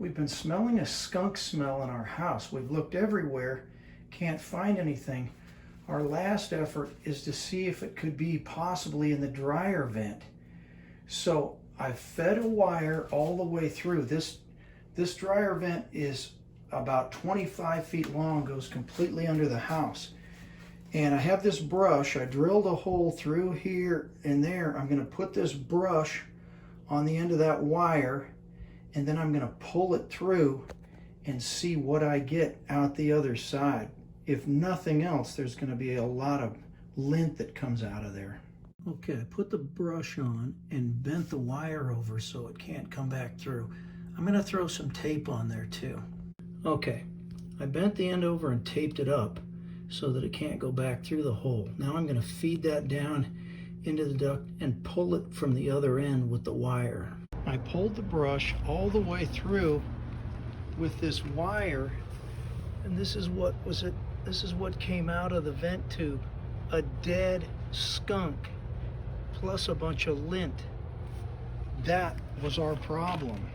We've been smelling a skunk smell in our house. We've looked everywhere, can't find anything. Our last effort is to see if it could be possibly in the dryer vent. So I've fed a wire all the way through. This dryer vent is about 25 feet long, goes completely under the house. And I have this brush. I drilled a hole through here and there. I'm going to put this brush on the end of that wire, and then I'm going to pull it through and see what I get out the other side. If nothing else, there's going to be a lot of lint that comes out of there. Okay, I put the brush on and bent the wire over so it can't come back through. I'm going to throw some tape on there too. Okay, I bent the end over and taped it up so that it can't go back through the hole. Now I'm going to feed that down into the duct and pull it from the other end with the wire. I pulled the brush all the way through with this wire, and this is what came out of the vent tube. A dead skunk plus a bunch of lint. That was our problem.